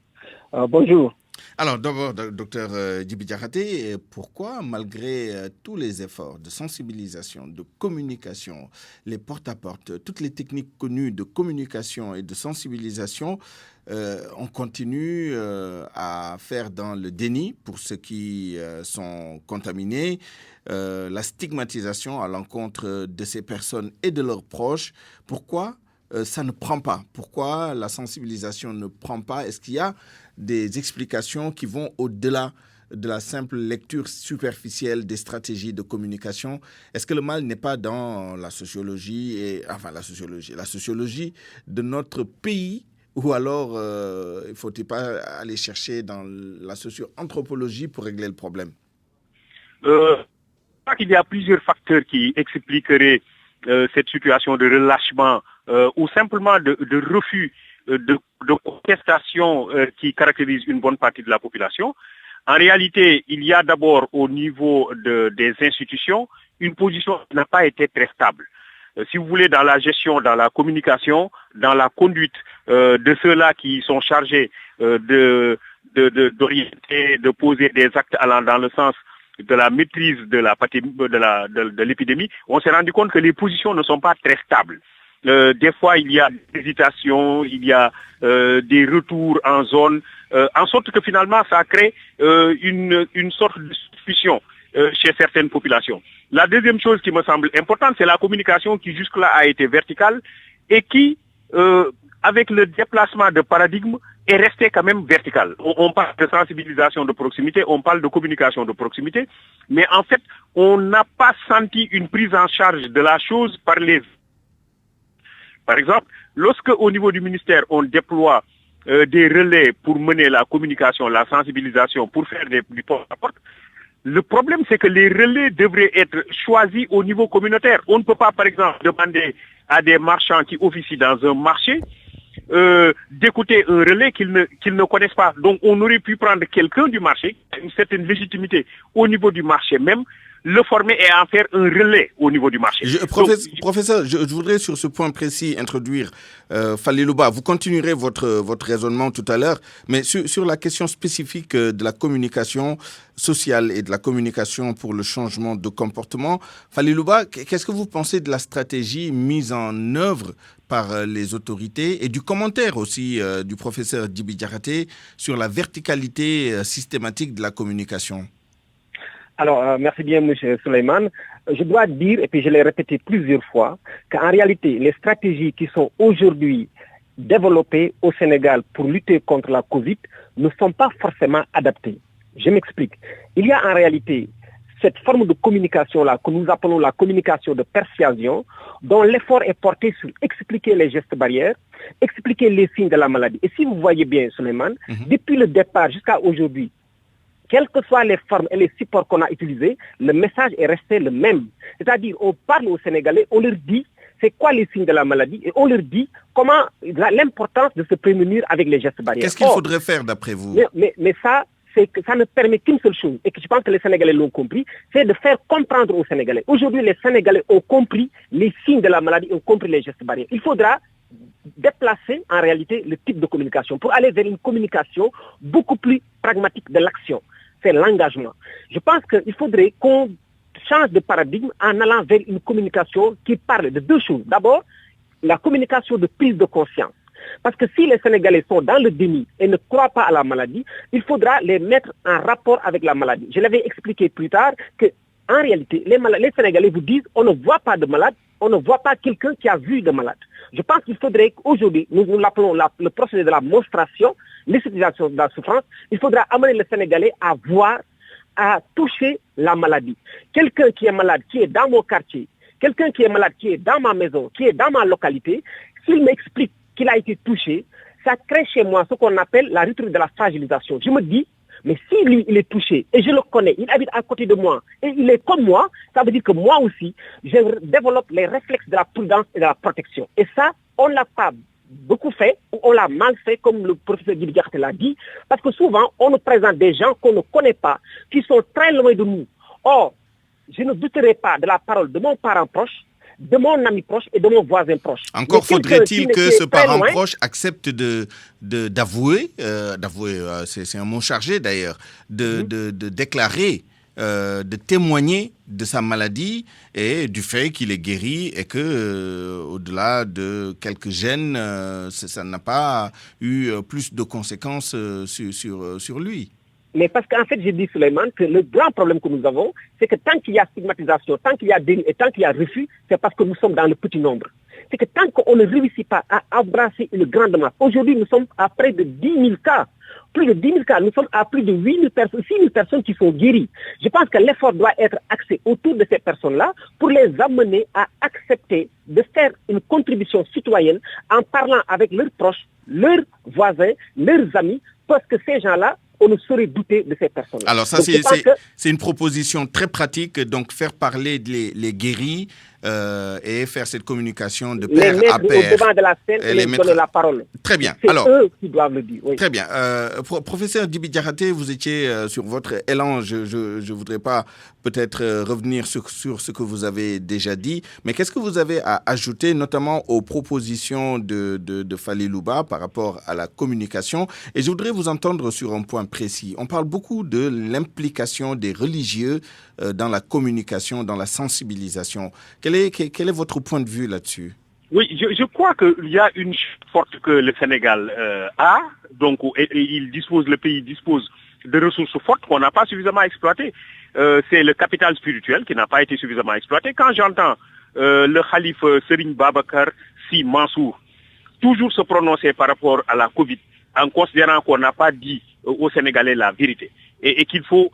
H: Bonjour.
B: Alors d'abord, docteur Djibi Diakhaté, pourquoi malgré tous les efforts de sensibilisation, de communication, les porte-à-porte, toutes les techniques connues de communication et de sensibilisation, on continue à faire dans le déni pour ceux qui sont contaminés, la stigmatisation à l'encontre de ces personnes et de leurs proches? Pourquoi ça ne prend pas? Pourquoi la sensibilisation ne prend pas? Est-ce qu'il y a des explications qui vont au-delà de la simple lecture superficielle des stratégies de communication? Est-ce que le mal n'est pas dans la sociologie, la sociologie de notre pays, ou alors il ne faut-il pas aller chercher dans la socio-anthropologie pour régler le problème?
H: Je crois qu'il y a plusieurs facteurs qui expliqueraient cette situation de relâchement ou simplement de refus de contestation qui caractérise une bonne partie de la population. En réalité, il y a d'abord au niveau des institutions une position qui n'a pas été très stable. Si vous voulez, dans la gestion, dans la communication, dans la conduite de ceux-là qui sont chargés d'orienter, de poser des actes allant dans le sens de la maîtrise de l'épidémie, on s'est rendu compte que les positions ne sont pas très stables. Des fois, il y a des hésitations, il y a des retours en zone, en sorte que finalement, ça crée une sorte de suspicion chez certaines populations. La deuxième chose qui me semble importante, c'est la communication qui jusque-là a été verticale et qui, avec le déplacement de paradigme, est restée quand même verticale. On parle de sensibilisation de proximité, on parle de communication de proximité, mais en fait, on n'a pas senti une prise en charge de la chose par les... Par exemple, lorsque au niveau du ministère, on déploie des relais pour mener la communication, la sensibilisation, pour faire du porte-à-porte. Le problème, c'est que les relais devraient être choisis au niveau communautaire. On ne peut pas, par exemple, demander à des marchands qui officient dans un marché d'écouter un relais qu'ils ne connaissent pas. Donc, on aurait pu prendre quelqu'un du marché, une certaine légitimité au niveau du marché même, le former et en faire un relais au niveau du marché.
B: Professeur, je voudrais sur ce point précis introduire Falilouba. Vous continuerez votre raisonnement tout à l'heure, mais sur la question spécifique de la communication sociale et de la communication pour le changement de comportement, Falilouba, qu'est-ce que vous pensez de la stratégie mise en œuvre par les autorités et du commentaire aussi du professeur Djiby Diakhaté sur la verticalité systématique de la communication?
F: Alors, merci bien, M. Suleiman. Je dois dire, et puis je l'ai répété plusieurs fois, qu'en réalité, les stratégies qui sont aujourd'hui développées au Sénégal pour lutter contre la Covid ne sont pas forcément adaptées. Je m'explique. Il y a en réalité cette forme de communication-là que nous appelons la communication de persuasion, dont l'effort est porté sur expliquer les gestes barrières, expliquer les signes de la maladie. Et si vous voyez bien, Suleiman, depuis le départ jusqu'à aujourd'hui, quelles que soient les formes et les supports qu'on a utilisés, le message est resté le même. C'est-à-dire, on parle aux Sénégalais, on leur dit c'est quoi les signes de la maladie et on leur dit comment l'importance de se prémunir avec les gestes barrières.
B: Qu'est-ce qu'il faudrait faire d'après vous?
F: Mais ça, c'est que ça ne permet qu'une seule chose, et que je pense que les Sénégalais l'ont compris, c'est de faire comprendre aux Sénégalais. Aujourd'hui, les Sénégalais ont compris les signes de la maladie, ont compris les gestes barrières. Il faudra déplacer en réalité le type de communication pour aller vers une communication beaucoup plus pragmatique de l'action. C'est l'engagement. Je pense qu'il faudrait qu'on change de paradigme en allant vers une communication qui parle de deux choses. D'abord, la communication de prise de conscience. Parce que si les Sénégalais sont dans le déni et ne croient pas à la maladie, il faudra les mettre en rapport avec la maladie. Je l'avais expliqué plus tard que, en réalité, les Sénégalais vous disent on ne voit pas de malade, on ne voit pas quelqu'un qui a vu de malade. Je pense qu'il faudrait qu'aujourd'hui, nous l'appelons le procédé de la monstration, l'esthétisation de la souffrance, il faudra amener les Sénégalais à voir, à toucher la maladie. Quelqu'un qui est malade, qui est dans mon quartier, quelqu'un qui est malade, qui est dans ma maison, qui est dans ma localité, s'il m'explique qu'il a été touché, ça crée chez moi ce qu'on appelle la rupture de la fragilisation. Je me dis, mais si lui, il est touché, et je le connais, il habite à côté de moi, et il est comme moi, ça veut dire que moi aussi, je développe les réflexes de la prudence et de la protection. Et ça, on ne l'a pas beaucoup fait, ou on l'a mal fait, comme le professeur Djiby Diakhaté l'a dit, parce que souvent, on nous présente des gens qu'on ne connaît pas, qui sont très loin de nous. Or, je ne douterai pas de la parole de mon parent proche, de mon ami proche et de mon voisin proche.
B: Encore faudrait-il que ce parent proche accepte d'avouer, c'est un mot chargé d'ailleurs, de déclarer, de témoigner de sa maladie et du fait qu'il est guéri et que au-delà de quelques gènes, ça n'a pas eu plus de conséquences sur lui.
F: Mais parce qu'en fait, j'ai dit, Suleiman, que le grand problème que nous avons, c'est que tant qu'il y a stigmatisation, tant qu'il y a déni et tant qu'il y a refus, c'est parce que nous sommes dans le petit nombre. C'est que tant qu'on ne réussit pas à embrasser une grande masse, aujourd'hui nous sommes à près de 10 000 cas, plus de 10 000 cas, nous sommes à plus de 8 000 personnes, 6 000 personnes qui sont guéries. Je pense que l'effort doit être axé autour de ces personnes-là pour les amener à accepter de faire une contribution citoyenne en parlant avec leurs proches, leurs voisins, leurs amis, parce que ces gens-là, on ne saurait douter de ces personnes.
B: Alors ça, c'est une proposition très pratique, donc faire parler les guéris et faire cette communication de pair à pair.
F: Les mettre au devant de la scène et les donner la parole.
B: Très bien.
F: C'est eux qui doivent le dire. Oui.
B: Très bien. Professeur Djiby Diakhaté, vous étiez sur votre élan. Je ne voudrais pas peut-être revenir sur ce que vous avez déjà dit, mais qu'est-ce que vous avez à ajouter, notamment aux propositions de Falilouba par rapport à la communication? Et je voudrais vous entendre sur un point précis. On parle beaucoup de l'implication des religieux dans la communication, dans la sensibilisation. Quel est votre point de vue là-dessus?
H: Oui, je crois qu'il y a une force que le Sénégal a, donc le pays dispose de ressources fortes qu'on n'a pas suffisamment exploitées. C'est le capital spirituel qui n'a pas été suffisamment exploité. Quand j'entends le khalife Serigne Babacar Sy Mansour toujours se prononcer par rapport à la Covid, en considérant qu'on n'a pas dit aux Sénégalais la vérité et qu'il faut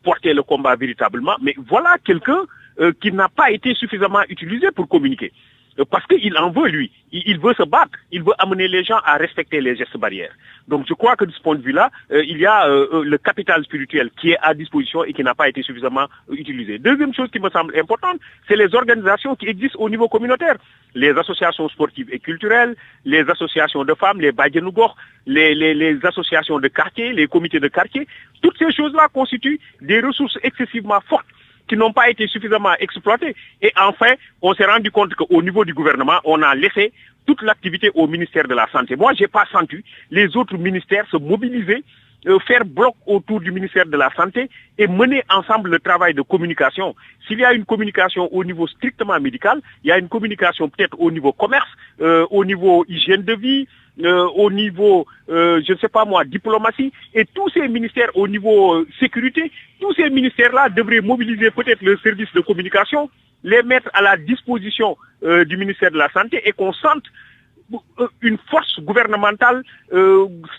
H: porter le combat véritablement, mais voilà quelqu'un qui n'a pas été suffisamment utilisé pour communiquer. parce qu'il en veut, lui. Il veut se battre. Il veut amener les gens à respecter les gestes barrières. Donc je crois que de ce point de vue-là, il y a le capital spirituel qui est à disposition et qui n'a pas été suffisamment utilisé. Deuxième chose qui me semble importante, c'est les organisations qui existent au niveau communautaire. Les associations sportives et culturelles, les associations de femmes, les Badjanougor, les associations de quartier, les comités de quartier. Toutes ces choses-là constituent des ressources excessivement fortes qui n'ont pas été suffisamment exploitées. Et enfin, on s'est rendu compte qu'au niveau du gouvernement, on a laissé toute l'activité au ministère de la Santé. Moi, je n'ai pas senti les autres ministères se mobiliser, faire bloc autour du ministère de la Santé et mener ensemble le travail de communication. S'il y a une communication au niveau strictement médical, il y a une communication peut-être au niveau commerce, au niveau hygiène de vie, au niveau, je ne sais pas moi, diplomatie, et tous ces ministères au niveau sécurité, tous ces ministères-là devraient mobiliser peut-être le service de communication, les mettre à la disposition du ministère de la Santé et qu'on sente une force gouvernementale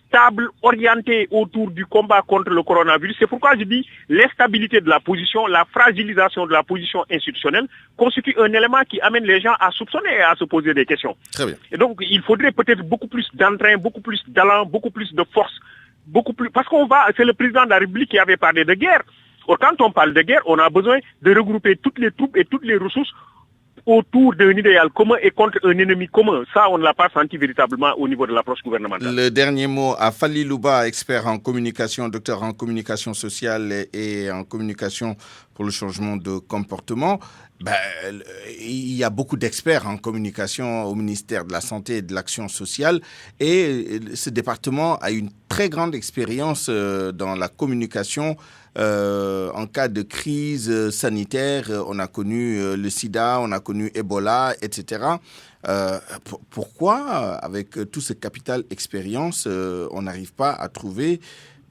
H: stable, orientée autour du combat contre le coronavirus. C'est pourquoi je dis l'instabilité de la position, la fragilisation de la position institutionnelle constitue un élément qui amène les gens à soupçonner et à se poser des questions.
B: Très bien.
H: Et donc il faudrait peut-être beaucoup plus d'entrain, beaucoup plus d'allant, beaucoup plus de force, beaucoup plus, parce c'est le président de la République qui avait parlé de guerre. Or, quand on parle de guerre, on a besoin de regrouper toutes les troupes et toutes les ressources autour d'un idéal commun et contre un ennemi commun. Ça, on ne l'a pas senti véritablement au niveau de l'approche gouvernementale.
B: Le dernier mot à Fally Louba, expert en communication, docteur en communication sociale et en communication pour le changement de comportement. Il y a beaucoup d'experts en communication au ministère de la Santé et de l'Action sociale et ce département a une très grande expérience dans la communication en cas de crise sanitaire. On a connu le sida, on a connu Ebola, etc. Pourquoi, avec tout ce capital expérience, on n'arrive pas à trouver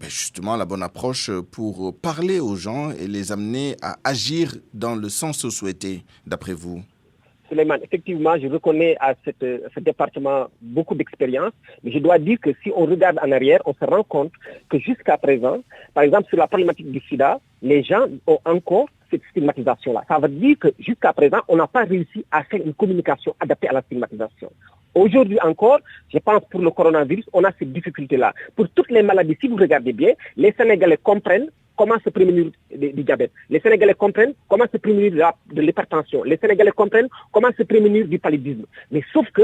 B: justement la bonne approche pour parler aux gens et les amener à agir dans le sens souhaité, d'après vous?
F: Souleymane, effectivement, je reconnais à ce département beaucoup d'expérience, mais je dois dire que si on regarde en arrière, on se rend compte que jusqu'à présent, par exemple sur la problématique du sida, les gens ont encore cette stigmatisation-là. Ça veut dire que jusqu'à présent, on n'a pas réussi à faire une communication adaptée à la stigmatisation. Aujourd'hui encore, je pense pour le coronavirus, on a cette difficulté-là. Pour toutes les maladies, si vous regardez bien, les Sénégalais comprennent comment se prémunir du diabète. Les Sénégalais comprennent comment se prémunir de l'hypertension. Les Sénégalais comprennent comment se prémunir du paludisme. Mais sauf que,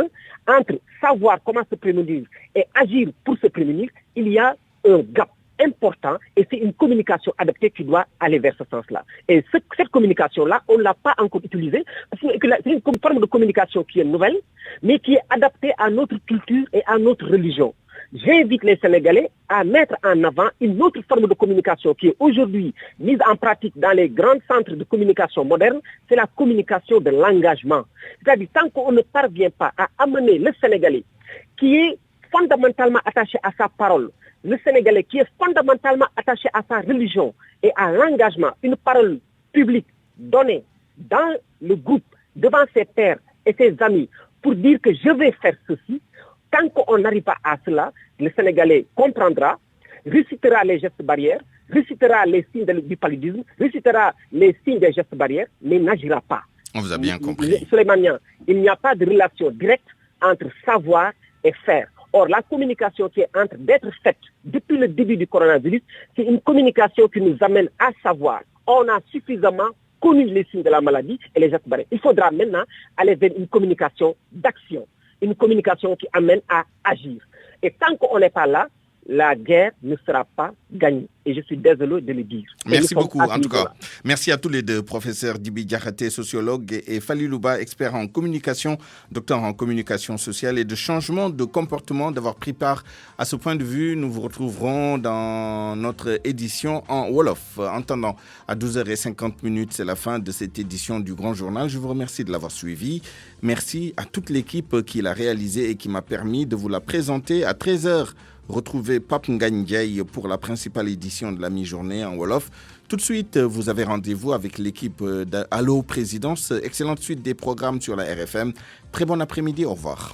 F: entre savoir comment se prémunir et agir pour se prémunir, il y a un gap important et c'est une communication adaptée qui doit aller vers ce sens-là. Et cette communication-là, on ne l'a pas encore utilisée parce que c'est une forme de communication qui est nouvelle, mais qui est adaptée à notre culture et à notre religion. J'invite les Sénégalais à mettre en avant une autre forme de communication qui est aujourd'hui mise en pratique dans les grands centres de communication modernes, c'est la communication de l'engagement. C'est-à-dire, tant qu'on ne parvient pas à amener le Sénégalais qui est fondamentalement attaché à sa parole, le Sénégalais qui est fondamentalement attaché à sa religion et à l'engagement, une parole publique donnée dans le groupe, devant ses pairs et ses amis, pour dire que je vais faire ceci, tant qu'on n'arrive pas à cela, le Sénégalais comprendra, récitera les gestes barrières, récitera les signes du paludisme, récitera les signes des gestes barrières, mais n'agira pas.
B: On vous a bien compris.
F: Souleymane, il n'y a pas de relation directe entre savoir et faire. Or, la communication qui est en train d'être faite depuis le début du coronavirus, c'est une communication qui nous amène à savoir. On a suffisamment connu les signes de la maladie et les gestes barrières. Il faudra maintenant aller vers une communication d'action, une communication qui amène à agir. Et tant qu'on n'est pas là, la guerre ne sera pas gagnée. Et je suis désolé de le dire.
B: Merci beaucoup, en tout cas. Merci à tous les deux, professeur Dibi Diakhaté, sociologue, et Fally Louba, expert en communication, docteur en communication sociale et de changement de comportement, d'avoir pris part à ce point de vue. Nous vous retrouverons dans notre édition en Wolof. En attendant, à 12h50, c'est la fin de cette édition du Grand Journal. Je vous remercie de l'avoir suivi. Merci à toute l'équipe qui l'a réalisé et qui m'a permis de vous la présenter à 13h. Retrouvez Pape Ngagne pour la principale édition de la mi-journée en Wolof. Tout de suite, vous avez rendez-vous avec l'équipe d'Allo Présidence. Excellente suite des programmes sur la RFM. Très bon après-midi, au revoir.